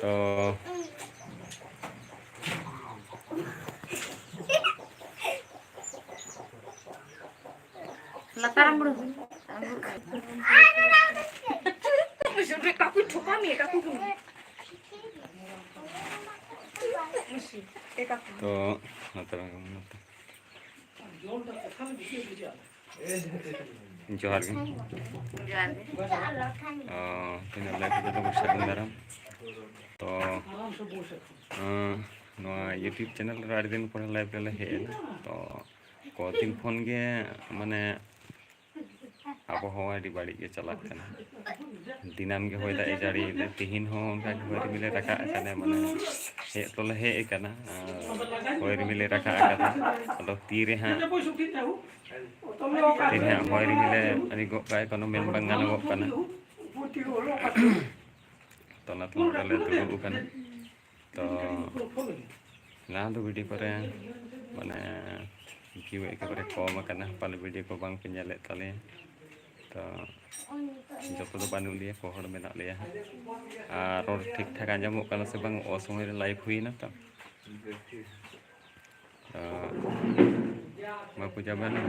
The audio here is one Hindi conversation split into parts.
तो Lataran bro. Sudah kaku coba nih kaku. तो मतलब जोहार गे तीन लाइफ जो सागुन दाराम तो यूट्यूब चैनल रे आड़ी दिन पर लाइव रे हेना तो कदिन फोन गे माने आबहावा आड़ी बाड़ी गे चला कना दिनाम गे होय दा जाड़ी तिहिन हो उनका होय मिले रखा कने माने हे तोले हे कना होय मिले रखा कना अदो तीरे हां तीरे हां होय मिले अनि गो काय कोनो मेन बंगाना गो कना तो ना तो ले दुगु कना तो ना दो वीडियो करे माने क्यों एक बारे कम कना पाले वीडियो को बांग पे नेले ताले तो जो तो बानु लिया कोहड़ में ना लिया और ठीक ठाक आंजमो कना से बांग असमय रे लाइव हुई ना तो मा पूजा बानु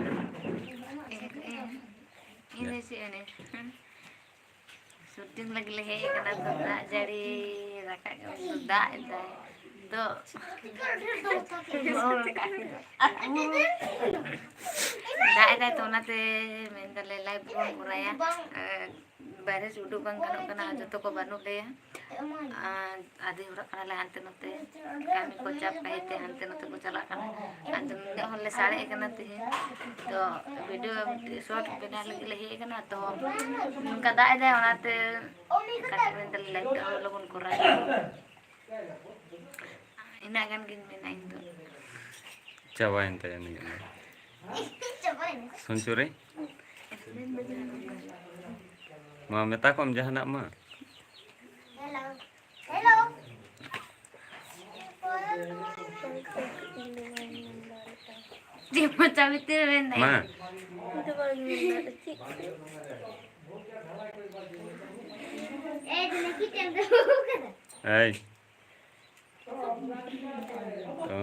ini sih ini syuting lagi lehe kena tak jadi rakat sudah itu tuh dah itu tuh nanti mental live pun kuraya baris udah bang kena aja tuh kau banu deh ada orang kena lah hantu nanti kami kocap kayak teh hantu nanti kocalak kan hantu nanti oleh sari kena teh तो वीडियो शॉर्ट बना लगे कना तो उनका दाय दाय होनाते कट में दल लाइट लोगन को रहा इना गन गिन में नहीं तो चावा इंत यानी सुनचुरे मां मेता को हम जहाना मां हेलो हेलो जी मचा बिते नहीं मां ऐ तो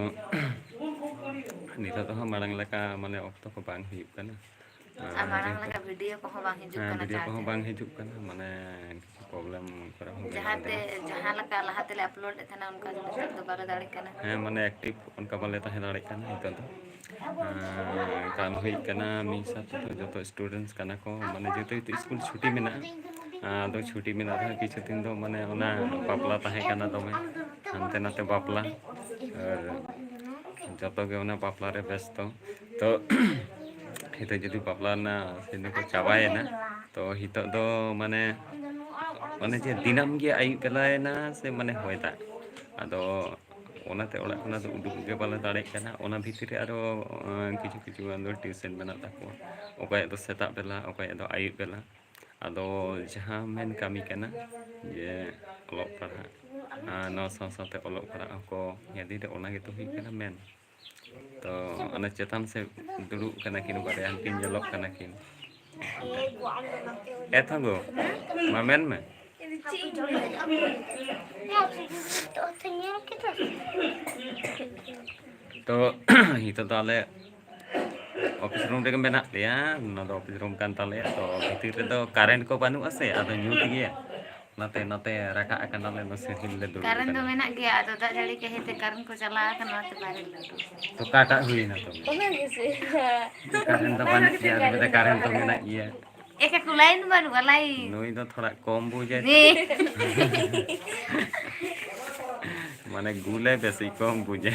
निता तो हम मारंग लका माने ऑक्टो को बांग हिजुक कना मारंग लका वीडियो को बांग हिजुक कना वीडियो को बांग हिजुक कना माने प्रॉब्लम करा हो जहां लका लहाते ले अपलोड थे ना उनका तो बारे दाड़ी कना हां माने एक्टिव उनका बाले ताहे दाड़ी कना इतो तो काम हुई कना मी साथ तो जो तो स्टूडेंट्स कना को माने जो तो स्कूल छुट्टी में ना दो छुट्टी में ना किछु दिन दो माने ओना बापला ताहे कना तो में हनते नाते बापला और जतो गे ओना बापला रे व्यस्त तो हितो जदि बापला ना सिने को चाबाए ना तो हितो दो माने माने जे दिनम गे आई पेलाय ना से माने होयता आदो ओनाते ओड़ा खना तो उडुक गे बाले दाड़े कना ओना भीतर रे आरो किछु किछु अंदर ट्यूशन मेना ताको ओकाय तो सेता बेला ओकाय तो आई बेला आदो जहां मेन कामी कना जे ओलक पढ़ा नो साथे ओलक पढ़ा को यदि रे ओना गे तो हुई कना मेन तो अने चेतन से दुड़ु कना किन बारे हनकिन जलक कना किन एथगो मा मेन में तो हितो ताले ऑफिस रूम रे मेना लिया ना तो ऑफिस रूम कान ताले तो भीतर रे तो करेंट को बानु आसे आदो न्यूट गया नाते नाते रका कना ले न सिहिल ले दुड़ कारण तो मेना गया आदो दा जड़ी के हेते कारण को चला कना ते बारे तो काटा हुई ना तो ओना जैसे कारण तो बन गया तो कारण तो मेना गया एक एक लाइन बानु गलाई नोई तो थोड़ा कम बुझे माने गुले बेसी कम बुझे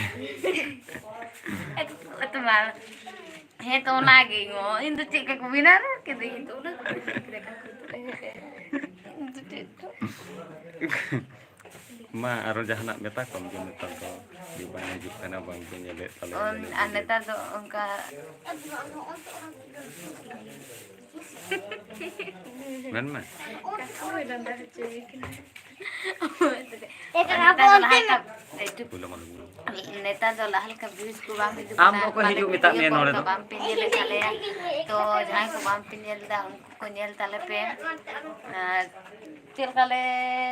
तो मार हे तो ना गई हो इन तो चेक को बिना के दे तो ना मा आरो जहाना मेता कम जो नेता तो di bana jukana bang punya le tale नेता तो उनका मन में नेता जो लाल का व्यूज को बाम आम को हिजु मिता में नोरे दो बाम पिनेल ताले तो जहां को बाम पिनेल दा उनको को नेल ताले पे चलका ले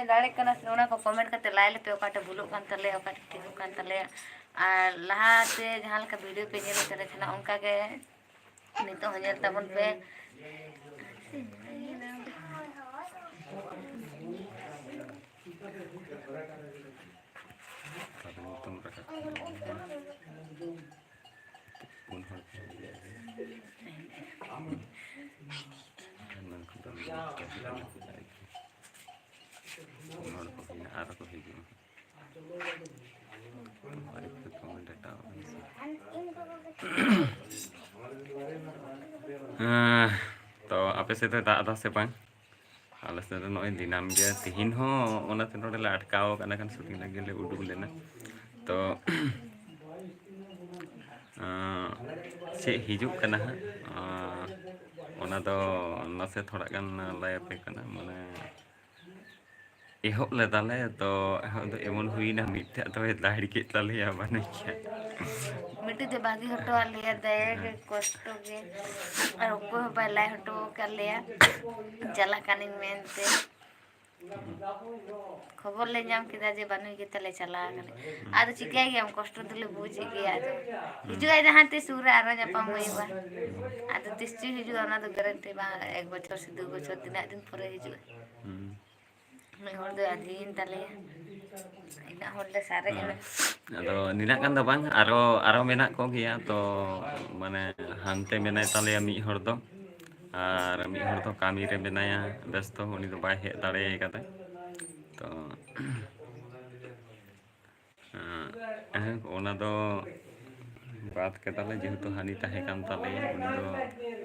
दाड़े कना से ओना को कमेंट करते लाइल पे ओकाटे भूलो कान तले ओकाटे ठीक कान तले और लहाते जहां लका वीडियो पे नेल तले छना उनका के नितो हनेल तबन पे तो आपे से दादा से बांग आले से नॉय दिनाम गया तिहिन हो ओना ते नोडे ला अटकाव कना कन शूटिंग लगे ले उडुक लेना तो से हिजुक कना ओना दो नसे थोड़ा गन लाय पे कना माने एहब ले दाले तो एहब एमन हुईना मिठा तो दाढ़ी के तले या बने क्या मिट्टी दे बागी हटो लिया दे के कष्ट के और को पहला हटो कर लिया चला कानिन मेनते खबर ले जाम किदा जे बानु के तले चला कने आद चिकाय गया हम कष्ट दिले बुझी गया आज हिजु आय जहांते सूरे आरो जपा होइबा आद तिस्ची हिजु ओना तो गारंटी बा 1 बछर से 2 बछर दिन परे हिजु मैं हर दो अधीन तले ina horde sare ina ado nina kan da bang aro menak ko gya to mane hante menai tale mi hor do ar mi hor do kami re benaya besto uni do bai he dare kata to ona do बात के तले जेहेतु हानि ताहे कान तले उनी दो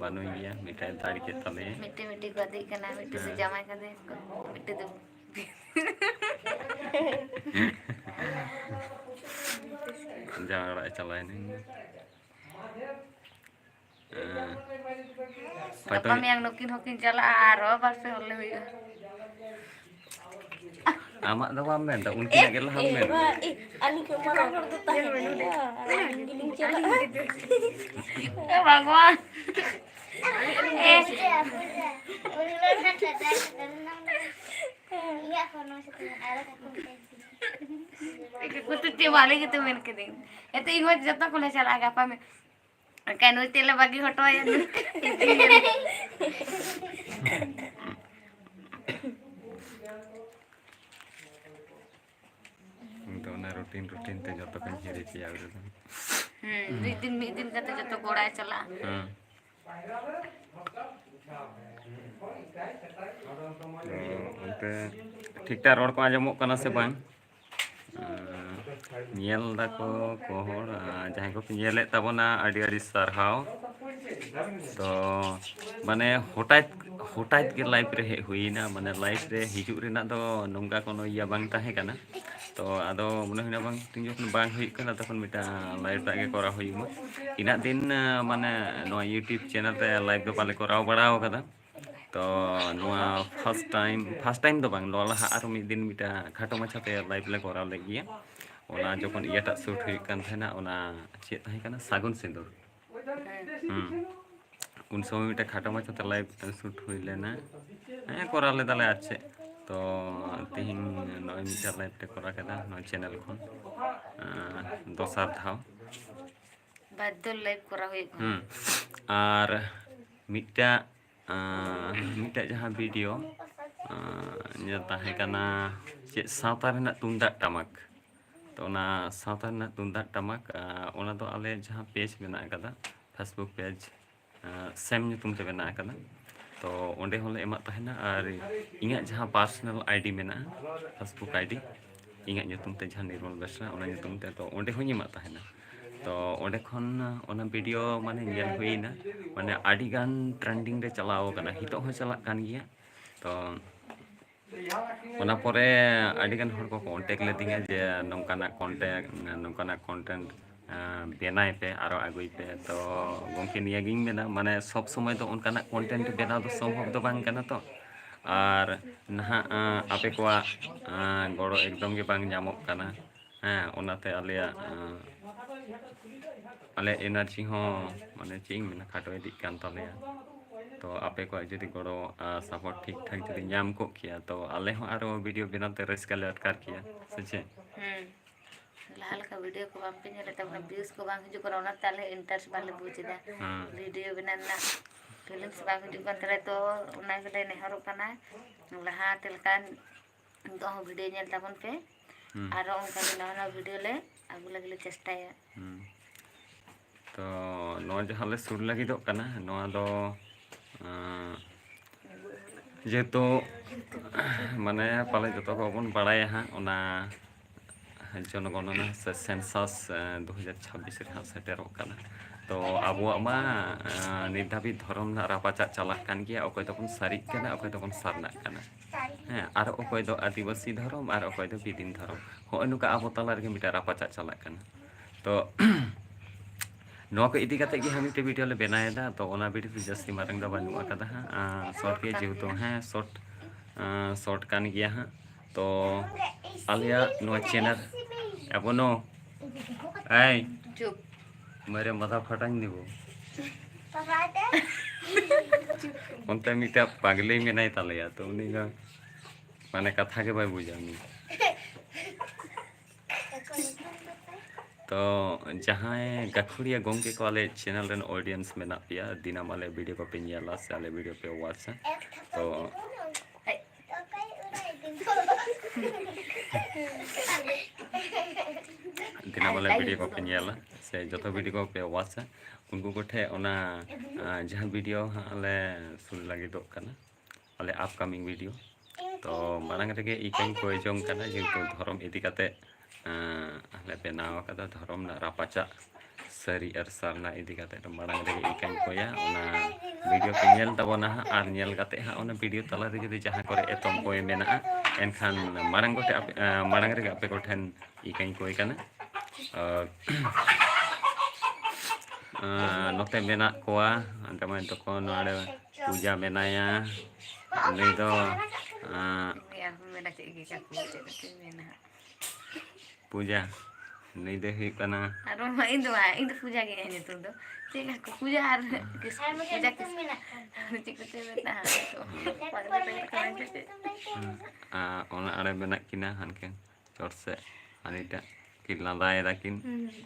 बानुई गया मिठाई दाड़ी के तले मिट्टी मिट्टी गदी कना मिट्टी से जमा कर दे मिट्टी दो जाड़ा चलाए नहीं पापा में नोकिन होकिन चला आरो बासे होले हुई amak do bam men ta unki na gel ham men ani ke marah hor do tahe giling chala भगवान कुत्ते वाले के तो मैंने के दिन ये तो इंगो जता को ले चला गया पा में कहनो तेल बागी हटवाया तो ना रूटीन ते जतो कन हेरे पिया रे दुई दिन कते जतो गोड़ा चला ओके ठीक ता रोड को आजमो कना से बांग नियल दा को होड़ जहां को पियले तबना आडी आडी सरहाव तो माने होटाइत के लाइफ रे हुईना माने लाइफ रे हिजु रेना दो नंगा कोनो या बांग ताहे कना तो आदो मने हुना बांग तिन जखन बांग हुई कना तखन मिटा लाइफ तागे करा हुईमा इना दिन माने नो यूट्यूब चैनल ते लाइव दो पाले कराव बड़ाव कदा तो नुआ फर्स्ट टाइम दो बांग लोला आरो मि दिन मिटा खाटो माछा ते लाइव ले कराव लगिया ओना जखन इयाटा शूट हुई कान थेना ओना चे ताहे कना सागुन सिंदूर उन समय मिटा खाटो माछा ते लाइव शूट हुई लेना करा ले दाले आछे तो तिहिन नय मिटा लाइव ते करा कदा नय चैनल खन दोसार धाव बादल लाइव करा हुई आर मिटा जहाँ वीडियो ये ताहे कना चे सावता रेना तुंदा टमाक तो ना सावता रेना तुंदा टमाक ओना तो आले जहाँ पेज मेना कदा फेसबुक पेज सेम ᱧᱩᱛᱩᱢ ᱛᱮ ᱵᱮᱱᱟᱣ ᱟᱠᱟᱫᱟ तो ओंडे होले एमा तहना और इङा जहाँ पर्सनल आईडी मेना फेसबुक आईडी इङा ᱧᱩᱛᱩᱢ ᱛᱮ जहाँ निर्मल बेसरा ओना ᱧᱩᱛुम ते तो ओंडे होኝ एमा तहना तो ओंडे खन ओना वीडियो माने नेल हुईना माने आडी गान ट्रेंडिंग रे चलाओ कना हितो हो चला कान गिया तो ओना परे आडी गान हर को कांटेक्ट लेदिंगा जे नंकाना कंटेंट बेनाय पे आरो आगुई पे तो गंके निया गिंग मेना माने सब समय तो उनकाना कंटेंट बेना तो संभव तो बांग कना तो और नहा आपे को गड़ो एकदम के बांग जामक कना ओनाते आले एनर्जी हो माने चिंग मेना खाटो इदी कान तलेया तो आपे को जुदी गड़ो सपोर्ट ठीक ठाक जुदी नाम को किया तो आले हो आरो वीडियो बनाते रस्का ले अटकार किया सचे लाल का वीडियो को बाम पे नेले तब व्यूज को बाम हिजु करो ना ताले इंटरेस्ट बाले बुझदा वीडियो बनाना फीलिंग्स बाम हिजु kan तले तो उना गले नेहरो कना लहा तेलकान तो वीडियो नेल ताबन पे आरो उनका नवा वीडियो ले आगु लगले चेष्टाया तो नो जहां ले सुर लगी दो कना नो दो जेतो माने पाले जतो को बन बड़ाय हा ओना जनगणना से सेंसास 2026 रे सेटेरो कना तो आबो मा निर्धाबी धर्म ना रापाचा चला कान गया ओकय तपन सारी कना ओकय तपन सारना कना हैं आर ओकय दो आदिवासी धर्म आर ओकय दो बिदिन धर्म हो अनुका आबो तला रे मिटा रापाचा चला कना तो नो को इदी कते कि हम ते वीडियो ले बनायदा तो ओना वीडियो जस्ती मारंग दा बानु आकदा हा शॉर्ट के जेहुतो हैं शॉर्ट कान गया हा तो आलिया नो चैनल एबनो ऐ चुप मेरे माथा फटांग दिबो उनते मिटा पागले में नहीं तालिया तो उनी का माने कथा के भाई बुझानी तो जहाँ गखुड़िया गोंके को आले चैनल रेन ऑडियंस में ना पिया दिना माले वीडियो को पिनियाला से आले वीडियो पे वॉच तो दिना माले वीडियो को पिनियाला से जतो वीडियो को पे वॉच उनको को ठे ओना जहाँ वीडियो आले सुन लगी दो कना आले अपकमिंग वीडियो तो मारंग रेगे इकन को जोंग कना जेतो धर्म इदी काते आले बेनाव कदा धर्म ना रापाचा सरी अर सरना इदी काते तो मारंग रेगे इकन कोया ओना वीडियो पे नेल तबना आर नेल काते हा ओना वीडियो तला रे जदी जहां करे एतम कोय मेना एनखान मारंग गोटे मारंग रेगे आपे को ठेन इकन कोय कना नोते मेना कोआ अंतमा तो को नोडे पूजा मेनाया नहीं तो यार मेरा चेगी का पूजा मेना पूजा नहीं दे ही कना अरे मैं इन दो पूजा के नहीं तो चेगा को पूजा आर किस पूजा किस मेना चिकते बेटा ओना आरे मेना किना हनके चोर से अनिटा किलादाय दाकिन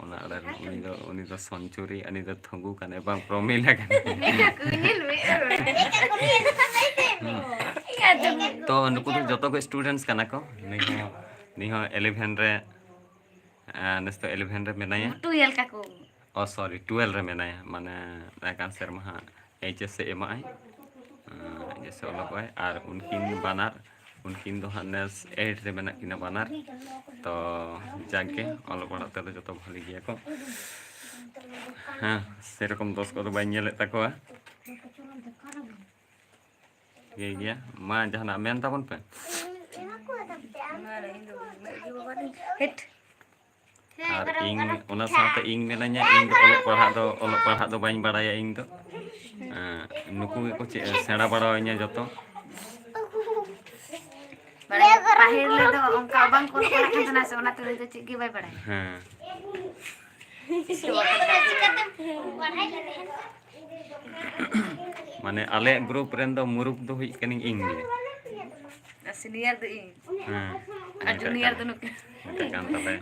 ओना आरे उनी दो सेंचुरी अनि दो थंगु कने बांग प्रोमिला कने तो नुकु तो जतो को स्टूडेंट्स कना को निहो 11 रे नस्तो 11 रे मेनाया 12 का को ओ सॉरी 12 रे मेनाया माने नाकान शर्मा एचएस से एमआई जैसे ओलकोय आर उनकिन बानार उनकिन दो हनेस 8 रे मेना किना बानार तो जाके ओलो पढ़ाते तो जतो भली गया को हां सेरकम दोस्त को तो बाय नेले तकोआ ये गया मा जहाना मेन ताबन पे हिट और इंग ओना साथे इंग मेनाnya इंग ओलो पढ़ा दो बाइन बाड़ाया इंग तो नुकु को सेड़ा बाड़ावanya जतो बाहिर ले दो उनका बांग को पढ़ा के ना से ओना तो चिकी बाय पढ़ाई हां माने आले ग्रुप रेन दो मुरुक दो हुई कनिंग इंग सीनियर दो इंग हां जूनियर दो नुके kan tale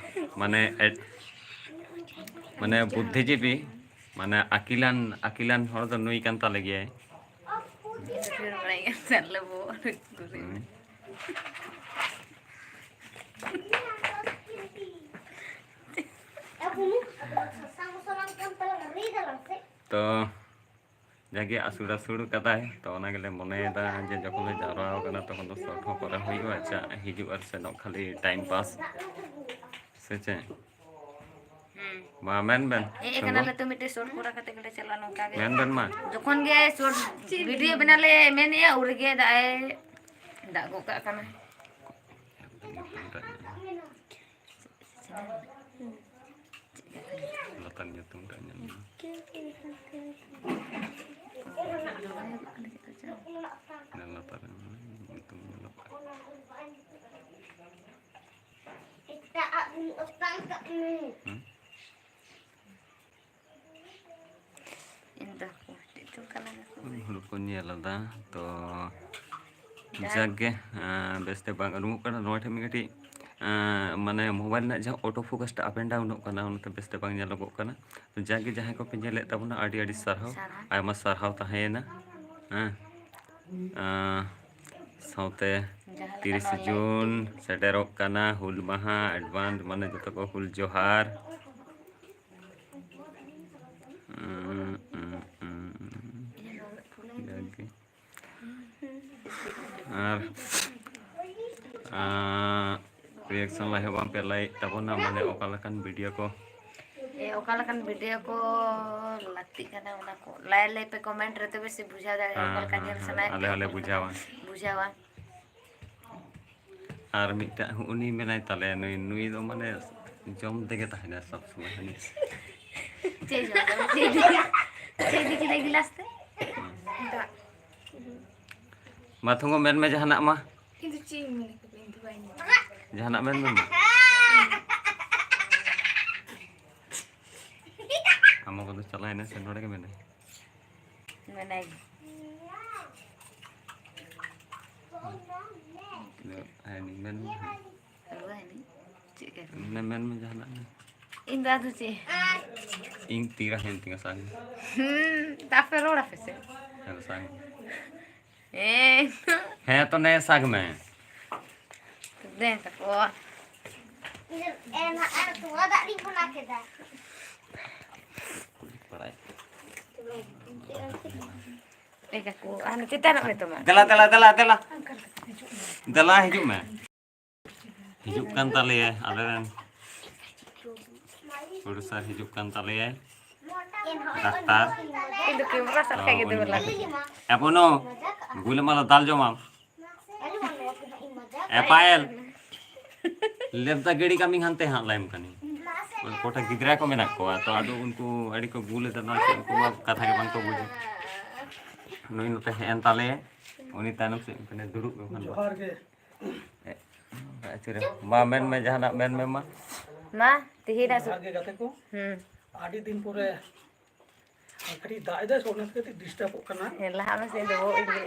माने बुद्धिजीवी माने अकिलान हर दो नुई कान ताले गया फिर पढ़ाई कर ले वो तो जागे आसुड़ कदा है तो ओना गेले मनेदा जे जखन जाराव कना तखन तो शॉर्ट हो करे होइगो अच्छा हिजु आर से न खाली टाइम पास से चे मा मेन बेन ए कना ले तो मिटे शॉर्ट पूरा कते गले चला नका गे मेन बेन मा जखन गे शॉर्ट वीडियो बनाले मेने या उरगे दाए दागो का कना लतन nyutung tanya nan latar nyutung lepas indah हुड़ू को नेलदा तो जागे बेस्ते बांग उडुक कना नोय ठे मिगटी माने मोबाइल ना जहाँ auto focus up and down कना उनते बेस्ते बांग नेलगो कना तो जागे जहाँ को पे नेले तबना आडी आडी सारहाव आयमा सारहाव ताहेना साउते 30 जून सेटेरोक कना हुल माहा एडवांस माने जतो को हुल जोहार रिएक्शन लाई बांग पे लाई तबना माने ओकालकन वीडियो को ओकालकन वीडियो को लगती कना उना को लाई लाई पे कमेंट रे तो बेसी बुझा दाड़े ओकालकन नेल सनाय आले आले बुझावा बुझावा और मिटा उनी मेनाय ताले नुई नुई दो माने जम देगे ताहेना सब समय हनी चे दिखी दे गिलास ते माथुंगो मेन में जहाना मा কিন্তু চিং মানে কো কিন্তু বাইনি जहाना मेन में हम को तो चला है ना से नोड़े के मैंने मेनाय है नहीं मेन अलवा है नी चे के मेन में जहाना इन दादू चे ing tira hen tinga sang ता फेरोड़ा फेसे है sang eh है तो नए साग में दे तको enak tuh ada di pun ada पढ़ाई एक को आने चिता ना में तो मा दला दला दला दला दला हिजुक में हिजुक kan tali ya alen produser hijup kan tali ya daftar itu ke merasa kayak gitu berlaku apa no gula malah dal jo mam pael lebta gedi kami hante ha laim kani Kota गिदरा को मेना को तो आदो उनको अड़ी को गुले तना उनको कथा के बंग को बुझे नई नते हेन ताले उनी तानम से कने दुरु बखन जोहार के अचरे मा मेन में जहाना मेन में मा तिहिरा सु आगे गाते को आडी दिन पूरे कटी दाइदा सोने के डिस्टर्ब करना लहा में से दो इधर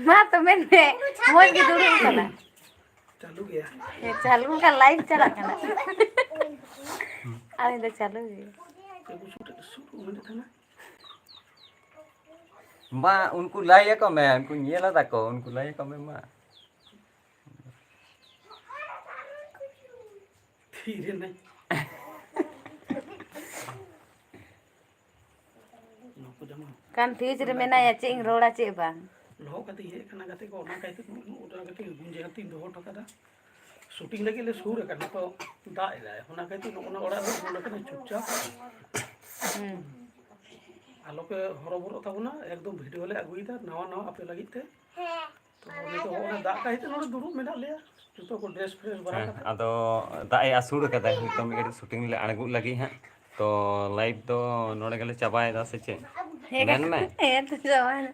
मा तो मैंने मोज की दूर कना चालू गया ये चालू का लाइव चला कना अरे तो चालू है मा उनको लाया को मैं उनको येला तको उनको लाया को मैं मा धीरे नहीं kan फ्यूज रे मेना या चिंग रोड़ा चे बांग लो कति हे कना गते को ना कहते ओटा गते गुंजे हती दो ठका शूटिंग लगे ले सूर करना तो दा इला होना कहते ओना ओड़ा ओना कने चुपचाप आलो पे हरबुर ताबना एकदम वीडियो ले अगुइदा नवा नवा आपे लगिते तो ने तो ओना दा कहते नोड़ दुरु मेना ले जतो को ड्रेस फ्रेश बरा अदो दाई आसुड़ कदा तो मी गडी शूटिंग ले अणगु लगी है तो लाइव तो नोड़े गले चबाए दा से चे मेन में ये तो जवान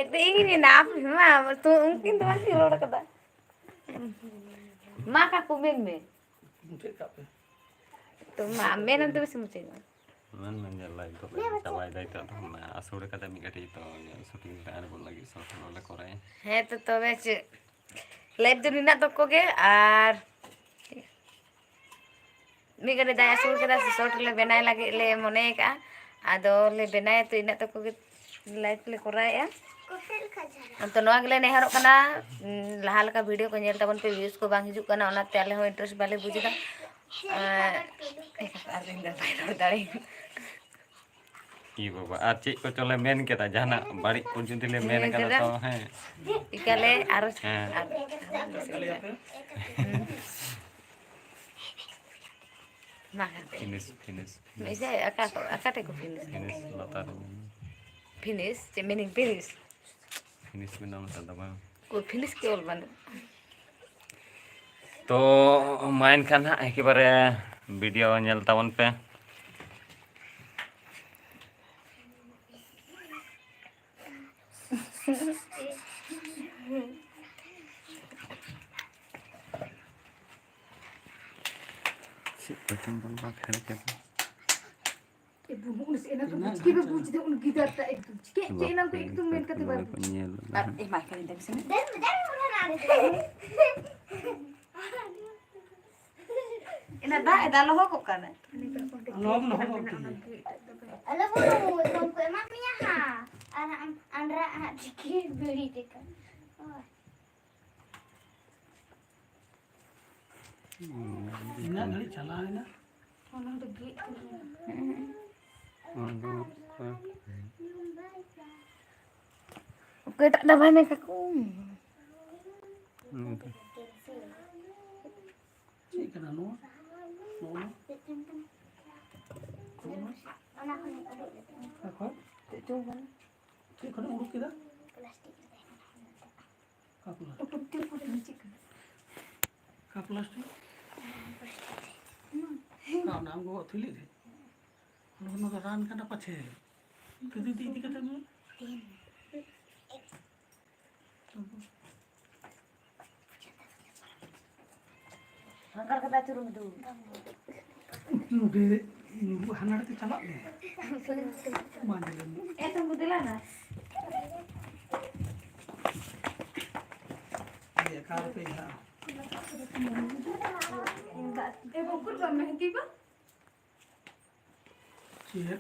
itu ini naf mah tu mungkin tu masih roda kata maka aku men मुझे का पे tu mah men nanti masih muncul मन मन लाइव तो चबाए दाई तो मैं आसुड़ कदा मी गडी तो शूटिंग ले अणगु लगी सब नोले करे है तो तबे चे लाइव तो निना तो कोगे आर मी गरे दाया सुर के दा शॉट ले बनाए लगे ले मने का आदो ले बनाए तो इना तो कोगे लाइव ले कराया तो नवा गले नेहरो कना लहा लका वीडियो को नेल तबन पे व्यूज को बांग हिजुक कना ओनाते आले हो इंटरेस्ट बाले बुझिदा आर दिन बाय दाड़ी ई बाबा आ चे को चले मेन केता जहाना बाड़ी को जुदी ले मेन कना तो है इकाले आरो finish finish Bisa akak teko finish. Finish latar Finish, meaning finish. Finish में नाम था दबा Ko finish ke ol bandu. तो माइन खान एकेबारे वीडियो नेल तावन पे Cik pacang bang bakal ke Ibu unes enak tu cik ibu puji tu un gitar tak itu cik cik enak tu itu main kata baru penyel mai kali dah sini Ina dah loh kok kan. Alom no ho ki. Alam mo, kung ko mamanya ha. Andra dikit beli dekat. Ina ngali chala ina. orang tu git Oke tak ada banyak aku. Cik kana no. No. Anak ko ni aduk Apa? Tak coba. Cik kana urut kita. plastik. Kapula. putih putih cik Ka plastik. Ka naam go thili de. No ran kana pache. Kedi di kata mo. Angkat kata turun tu. Nude hanade te chala de. Manjelen. Tunggu dulu lah. Ye kar pe ha. bukur kan mehdi ba Cik